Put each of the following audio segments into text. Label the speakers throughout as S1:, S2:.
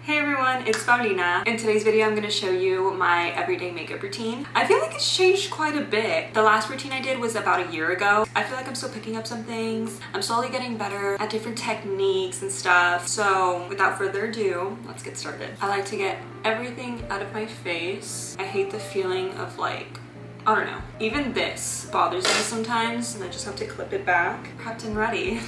S1: Hey everyone, it's Latina. In today's video, I'm going to show you my everyday makeup routine. I feel like it's changed quite a bit. The last routine I did was about a year ago. I feel like I'm still picking up some things. I'm slowly getting better at different techniques and stuff. So without further ado, let's get started. I like to get everything out of my face. I hate the feeling of like, I don't know. Even this bothers me sometimes and I just have to clip it back. Prepped and ready.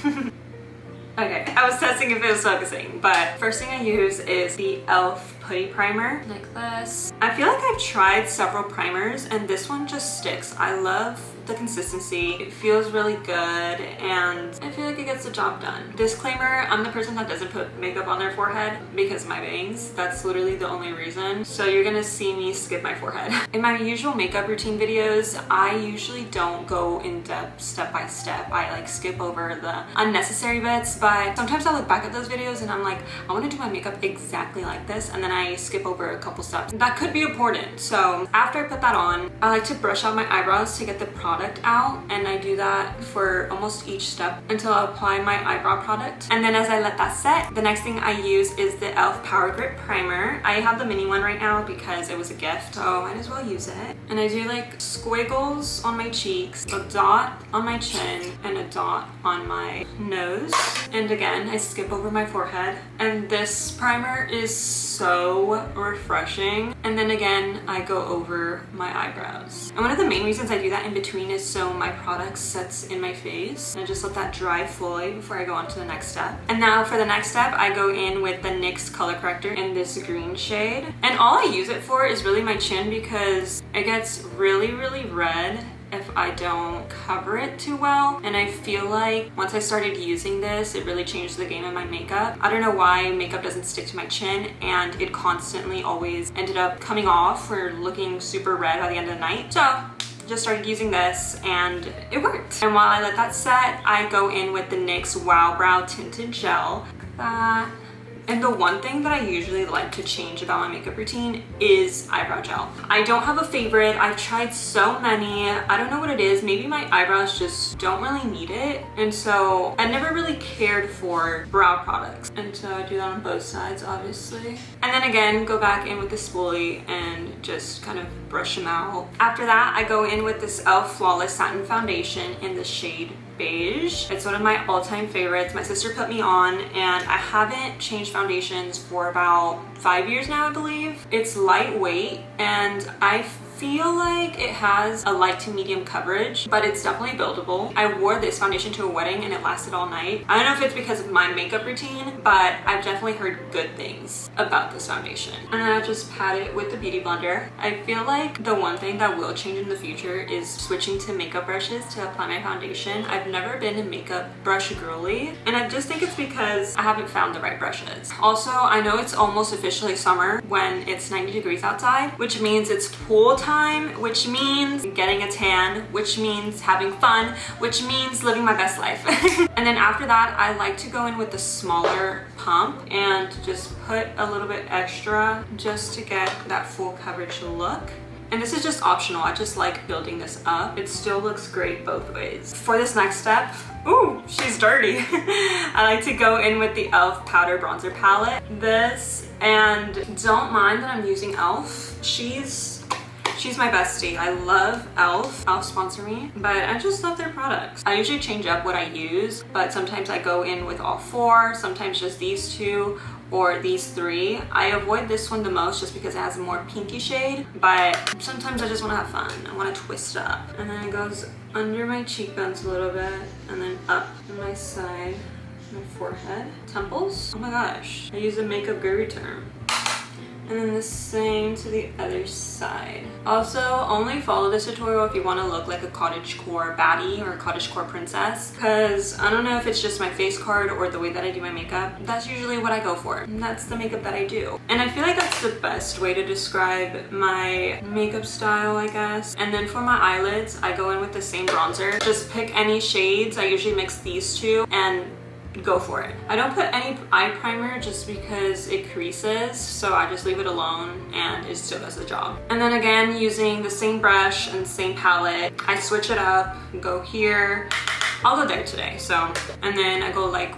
S1: Okay, I was testing if it was focusing, but first thing I use is the e.l.f. putty primer, like this. I feel like I've tried several primers and this one just sticks. I love the consistency. It feels really good and I feel like it gets the job done. Disclaimer, I'm the person that doesn't put makeup on their forehead because of my bangs. That's literally the only reason. So you're gonna see me skip my forehead. In my usual makeup routine videos, I usually don't go in depth step by step. I like skip over the unnecessary bits, but sometimes I look back at those videos and I'm like, I wanna do my makeup exactly like this, and then I skip over a couple steps. That could be important. So after I put that on, I like to brush out my eyebrows to get the product out, and I do that for almost each step until I apply my eyebrow product. And then as I let that set, the next thing I use is the e.l.f. Power Grip Primer. I have the mini one right now because it was a gift, so I might as well use it. And I do like squiggles on my cheeks, a dot on my chin, and a dot on my nose. And again, I skip over my forehead. And this primer is so refreshing. And then again, I go over my eyebrows. And one of the main reasons I do that in between is so my product sets in my face. And I just let that dry fully before I go on to the next step. And now for the next step, I go in with the NYX color corrector in this green shade. And all I use it for is really my chin because it gets really, really red if I don't cover it too well. And I feel like once I started using this, it really changed the game in my makeup. I don't know why makeup doesn't stick to my chin, and it constantly always ended up coming off or looking super red by the end of the night. So just started using this and it worked. And while I let that set, I go in with the NYX Wow Brow Tinted Gel. Like that. And the one thing that I usually like to change about my makeup routine is eyebrow gel. I don't have a favorite. I've tried so many. I don't know what it is. Maybe my eyebrows just don't really need it. And so I never really cared for brow products. And so I do that on both sides, obviously. And then again, go back in with the spoolie and just kind of brush them out. After that, I go in with this e.l.f. Flawless Satin Foundation in the shade Beige. It's one of my all-time favorites. My sister put me on and I haven't changed foundations for about 5 years now, I believe. It's lightweight and I feel like it has a light to medium coverage, but it's definitely buildable. I wore this foundation to a wedding and it lasted all night. I don't know if it's because of my makeup routine, but I've definitely heard good things about this foundation. And then I just pat it with the Beauty Blender. I feel like the one thing that will change in the future is switching to makeup brushes to apply my foundation. I've never been a makeup brush girly, and I just think it's because I haven't found the right brushes. Also, I know it's almost officially summer when it's 90 degrees outside, which means it's pool time, which means getting a tan, which means having fun, which means living my best life. And then after that, I like to go in with the smaller pump and just put a little bit extra just to get that full coverage look. And this is just optional. I just like building this up. It still looks great both ways. For this next step, ooh, she's dirty. I like to go in with the e.l.f. Powder Bronzer Palette. This, and don't mind that I'm using e.l.f. She's my bestie. I love e.l.f. e.l.f. sponsor me, but I just love their products. I usually change up what I use, but sometimes I go in with all four, sometimes just these two, or these three. I avoid this one the most just because it has a more pinky shade, but sometimes I just want to have fun. I want to twist up. And then it goes under my cheekbones a little bit, and then up my side, my forehead, temples. Oh my gosh, I use a makeup guru term. And then the same to the other side. Also, only follow this tutorial if you want to look like a cottagecore baddie or a cottagecore princess, because I don't know if it's just my face card or the way that I do my makeup. That's usually what I go for, and that's the makeup that I do. And I feel like that's the best way to describe my makeup style, I guess. And then for my eyelids, I go in with the same bronzer. Just pick any shades. I usually mix these two and go for it. I don't put any eye primer just because it creases, so I just leave it alone and it still does the job. And then again, using the same brush and same palette, I switch it up, go here. I'll go there today, so, and then I go like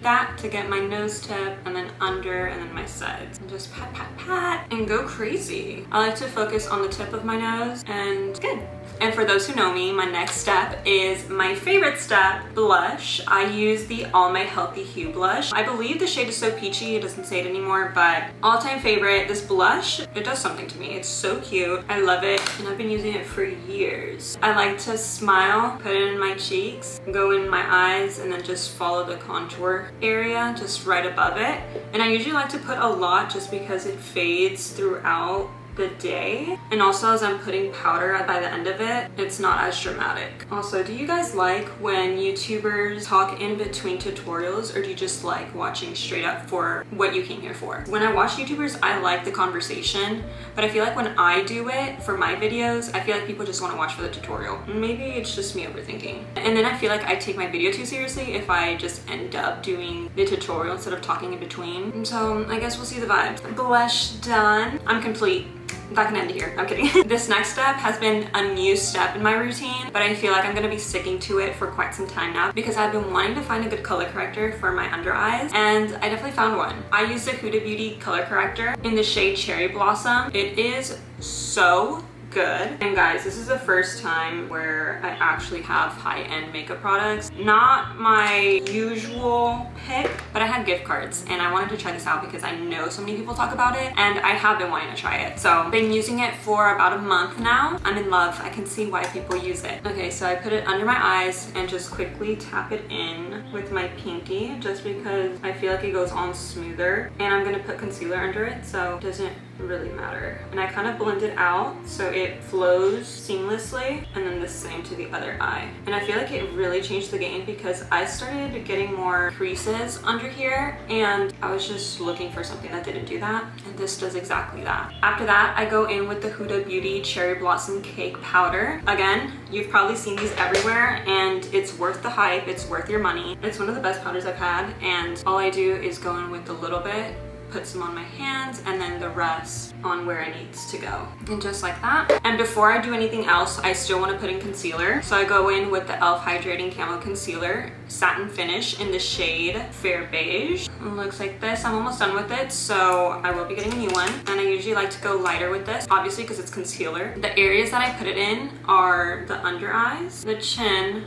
S1: that to get my nose tip, and then under, and then my sides. And just pat, pat, pat, and go crazy. I like to focus on the tip of my nose, and it's good. And for those who know me, my next step is my favorite step, blush. I use the All My Healthy Hue blush. I believe the shade is So Peachy, it doesn't say it anymore, but all-time favorite. This blush, it does something to me. It's so cute. I love it, and I've been using it for years. I like to smile, put it in my cheeks, go in my eyes, and then just follow the contour area just right above it. And I usually like to put a lot just because it fades throughout the day, and also as I'm putting powder by the end of it, it's not as dramatic. Also, do you guys like when YouTubers talk in between tutorials, or do you just like watching straight up for what you came here for? When I watch YouTubers, I like the conversation, but I feel like when I do it for my videos, I feel like people just want to watch for the tutorial. Maybe it's just me overthinking. And then I feel like I take my video too seriously if I just end up doing the tutorial instead of talking in between. And so I guess we'll see the vibes. Blush done. I'm complete. That can end here. I'm kidding. This next step has been a new step in my routine, but I feel like I'm gonna be sticking to it for quite some time now because I've been wanting to find a good color corrector for my under eyes, and I definitely found one. I used the Huda Beauty color corrector in the shade Cherry Blossom. It is so good. And guys, this is the first time where I actually have high-end makeup products. Not my usual pick, but I had gift cards and I wanted to try this out because I know so many people talk about it and I have been wanting to try it. So I've been using it for about a month now. I'm in love. I can see why people use it. Okay, so I put it under my eyes and just quickly tap it in with my pinky just because I feel like it goes on smoother, and I'm gonna put concealer under it, so it doesn't really matter. And I kind of blend it out so it flows seamlessly, and then the same to the other eye. And I feel like it really changed the game because I started getting more creases under here, and I was just looking for something that didn't do that, and this does exactly that. After that, I go in with the Huda Beauty Cherry Blossom Cake Powder. Again, you've probably seen these everywhere, and it's worth the hype, it's worth your money. It's one of the best powders I've had, and all I do is go in with a little bit, put some on my hands, and then the rest on where it needs to go. And just like that. And before I do anything else, I still want to put in concealer. So I go in with the e.l.f. Hydrating Camo Concealer, satin finish in the shade Fair Beige. It looks like this. I'm almost done with it, so I will be getting a new one. And I usually like to go lighter with this, obviously because it's concealer. The areas that I put it in are the under eyes, the chin,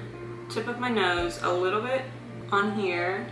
S1: tip of my nose, a little bit on here,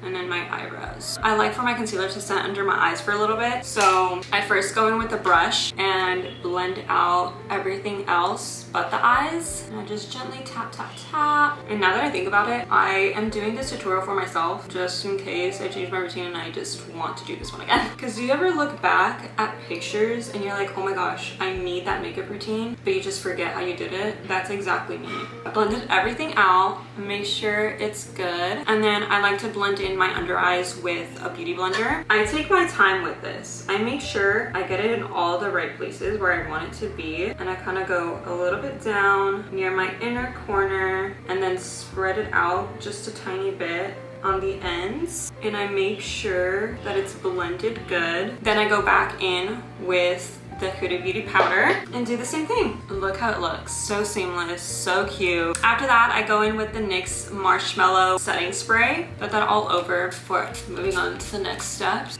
S1: and then my eyebrows. I like for my concealer to set under my eyes for a little bit, so I first go in with a brush and blend out everything else but the eyes. And I just gently tap, tap, tap. And now that I think about it, I am doing this tutorial for myself just in case I change my routine and I just want to do this one again. Because do you ever look back at pictures and you're like, oh my gosh, I need that makeup routine, but you just forget how you did it? That's exactly me. I blended everything out, make sure it's good, and then I like to blend in my under eyes with a beauty blender. I take my time with this. I make sure I get it in all the right places where I want it to be, and I kind of go a little bit down near my inner corner and then spread it out just a tiny bit on the ends, and I make sure that it's blended good. Then I go back in with the Huda Beauty powder and do the same thing. Look how it looks. So seamless, so cute. After that, I go in with the NYX Marshmallow Setting Spray. Put that all over before moving on to the next steps.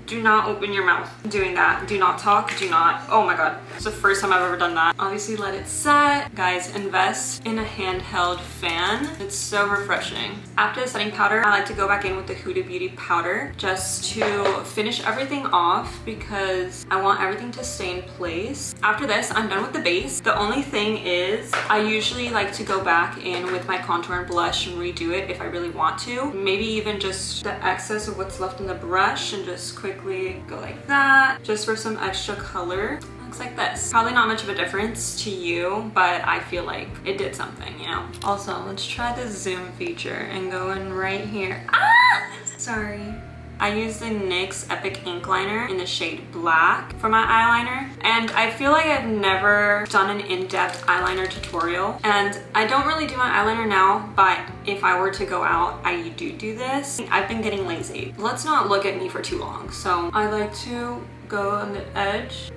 S1: Do not open your mouth doing that. Do not talk, do not. Oh my god. It's the first time I've ever done that. Obviously let it set. Guys, invest in a handheld fan. It's so refreshing. After the setting powder, I like to go back in with the Huda Beauty powder just to finish everything off because I want everything to stay in place. After this, I'm done with the base. The only thing is I usually like to go back in with my contour and blush and redo it if I really want to. Maybe even just the excess of what's left in the brush and just quickly go like that just for some extra color. Looks like this. Probably not much of a difference to you, but I feel like it did something, you know. Also, let's try the zoom feature and go in right here. Ah! Sorry. I use the NYX Epic Ink Liner in the shade Black for my eyeliner, and I feel like I've never done an in-depth eyeliner tutorial, and I don't really do my eyeliner now, but if I were to go out, I do this. I've been getting lazy. Let's not look at me for too long, so I like to go on the edge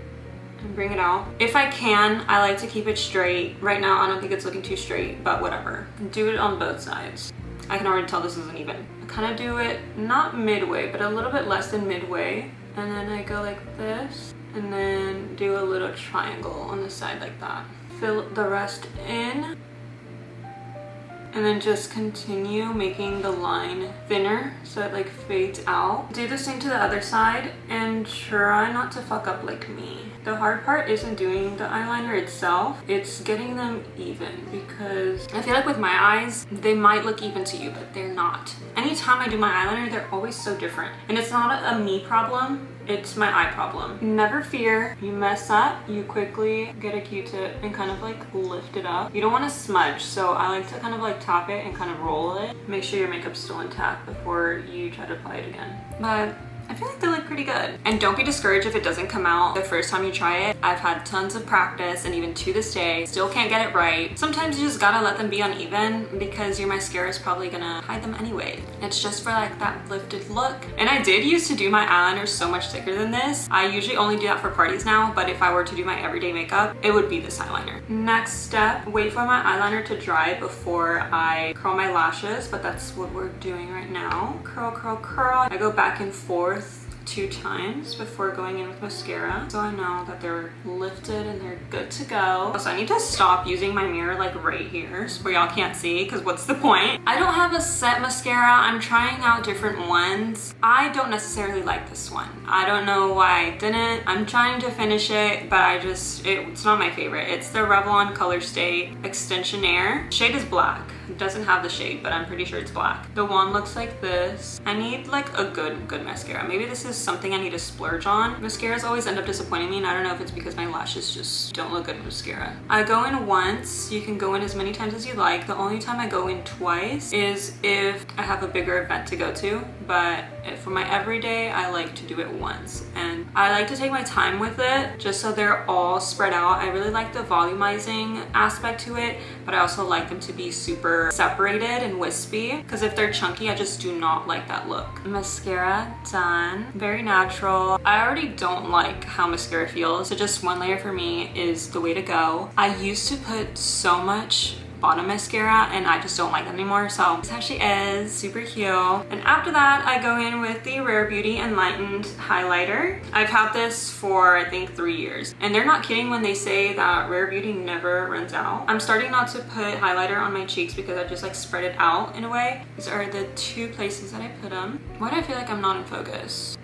S1: and bring it out. If I can, I like to keep it straight. Right now, I don't think it's looking too straight, but whatever. Do it on both sides. I can already tell this isn't even. I kind of do it not midway, but a little bit less than midway. And then I go like this, and then do a little triangle on the side like that. Fill the rest in, and then just continue making the line thinner so it like fades out. Do the same to the other side and try not to fuck up like me. The hard part isn't doing the eyeliner itself, it's getting them even, because I feel like with my eyes, they might look even to you, but they're not. Anytime I do my eyeliner, they're always so different. And it's not a me problem, it's my eye problem. Never fear, you mess up, you quickly get a Q-tip and kind of like lift it up. You don't want to smudge, so I like to kind of like tap it and kind of roll it. Make sure your makeup's still intact before you try to apply it again. But I feel like they look pretty good. And don't be discouraged if it doesn't come out the first time you try it. I've had tons of practice, and even to this day, still can't get it right. Sometimes you just gotta let them be uneven because your mascara is probably gonna hide them anyway. It's just for like that lifted look. And I did used to do my eyeliner so much thicker than this. I usually only do that for parties now, but if I were to do my everyday makeup, it would be this eyeliner. Next step, wait for my eyeliner to dry before I curl my lashes, but that's what we're doing right now. Curl, curl, curl. I go back and forth 2 times before going in with mascara, so I know that they're lifted and they're good to go. So I need to stop using my mirror like right here where y'all can't see, because what's the point? I don't have a set mascara. I'm trying out different ones. I don't necessarily like this one. I don't know why I didn't. I'm trying to finish it, but it's not my favorite. It's the Revlon Color Stay Extensionaire. Shade is black. It doesn't have the shade, but I'm pretty sure it's black. The wand looks like this. I need like a good mascara. Maybe this is something I need to splurge on. Mascaras always end up disappointing me, and I don't know if it's because my lashes just don't look good with mascara. I go in once. You can go in as many times as you like. The only time I go in twice is if I have a bigger event to go to, but for my everyday, I like to do it once. And I like to take my time with it just so they're all spread out. I really like the volumizing aspect to it, but I also like them to be super separated and wispy, because if they're chunky, I just do not like that look. Mascara done. Very natural. I already don't like how mascara feels, so just one layer for me is the way to go. I used to put so much bottom mascara and I just don't like them anymore, so this is how she is. Super cute. And after that, I go in with the Rare Beauty Enlightened highlighter. I've had this for I think 3 years, and they're not kidding when they say that Rare Beauty never runs out. I'm starting not to put highlighter on my cheeks because I just like spread it out in a way. These are the 2 places that I put them. Why do I feel like I'm not in focus?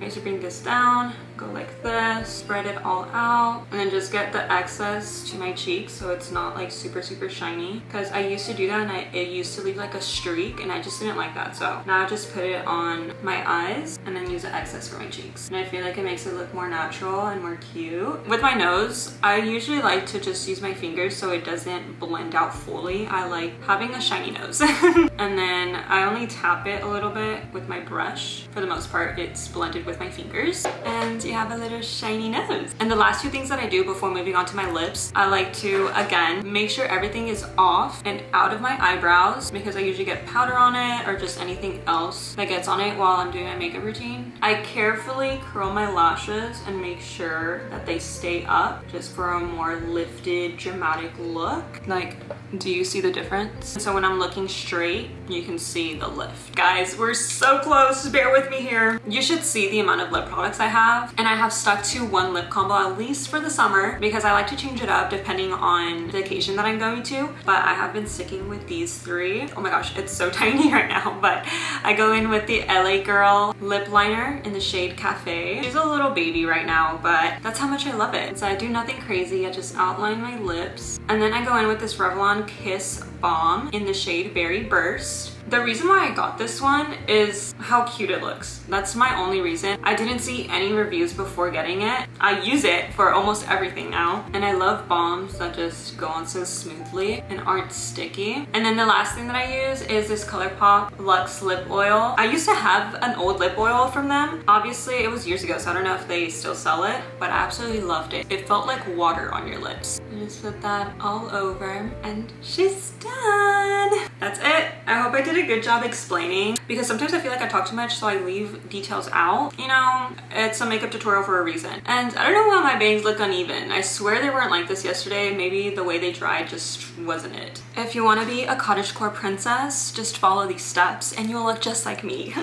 S1: I used to bring this down, go like this, spread it all out, and then just get the excess to my cheeks so it's not like super shiny, because I used to do that and it used to leave like a streak, and I just didn't like that. So now I just put it on my eyes and then use the excess for my cheeks, and I feel like it makes it look more natural and more cute. With my nose, I usually like to just use my fingers so it doesn't blend out fully. I like having a shiny nose. And then I only tap it a little bit with my brush. For the most part, it's blended with my fingers, and you have a little shiny nose. And the last 2 things that I do before moving on to my lips, I like to, again, make sure everything is off and out of my eyebrows, because I usually get powder on it or just anything else that gets on it while I'm doing my makeup routine. I carefully curl my lashes and make sure that they stay up just for a more lifted, dramatic look. Like, do you see the difference? So when I'm looking straight, you can see the lift. Guys, we're so close, bear with me here. You should see the amount of lip products I have, and I have stuck to one lip combo at least for the summer because I like to change it up depending on the occasion that I'm going to, but I have been sticking with these 3. Oh my gosh, it's so tiny right now, but I go in with the LA Girl lip liner in the shade Cafe. She's a little baby right now, but that's how much I love it. So I do nothing crazy, I just outline my lips, and then I go in with this Revlon Kiss Balm in the shade Berry Burst. The reason why I got this one is how cute it looks. That's my only reason. I didn't see any reviews before getting it. I use it for almost everything now, and I love balms that just go on so smoothly and aren't sticky. And then the last thing that I use is this ColourPop Luxe Lip Oil. I used to have an old lip oil from them. Obviously, it was years ago, so I don't know if they still sell it, but I absolutely loved it. It felt like water on your lips. I just put that all over, and she's done. done. That's it. I hope I did a good job explaining, because sometimes I feel like I talk too much, so I leave details out. You know, it's a makeup tutorial for a reason. And I don't know why my bangs look uneven. I swear they weren't like this yesterday. Maybe the way they dried just wasn't it. If you want to be a cottagecore princess, just follow these steps and you'll look just like me.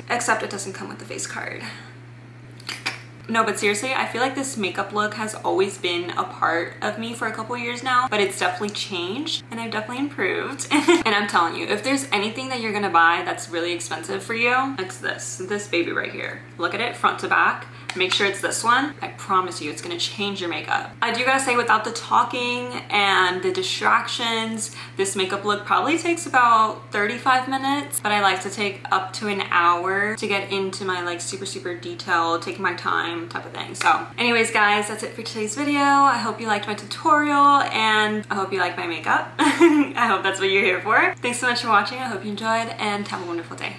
S1: Except it doesn't come with the face card. No, but seriously, I feel like this makeup look has always been a part of me for a couple years now, but it's definitely changed and I've definitely improved. And I'm telling you, if there's anything that you're gonna buy that's really expensive for you, it's this baby right here. Look at it front to back. Make sure it's this one. I promise you, it's gonna change your makeup. I do gotta say, without the talking and the distractions, this makeup look probably takes about 35 minutes, but I like to take up to an hour to get into my like super detailed, take my time type of thing. So anyways, guys, that's it for today's video. I hope you liked my tutorial and I hope you like my makeup. I hope that's what you're here for. Thanks so much for watching. I hope you enjoyed and have a wonderful day.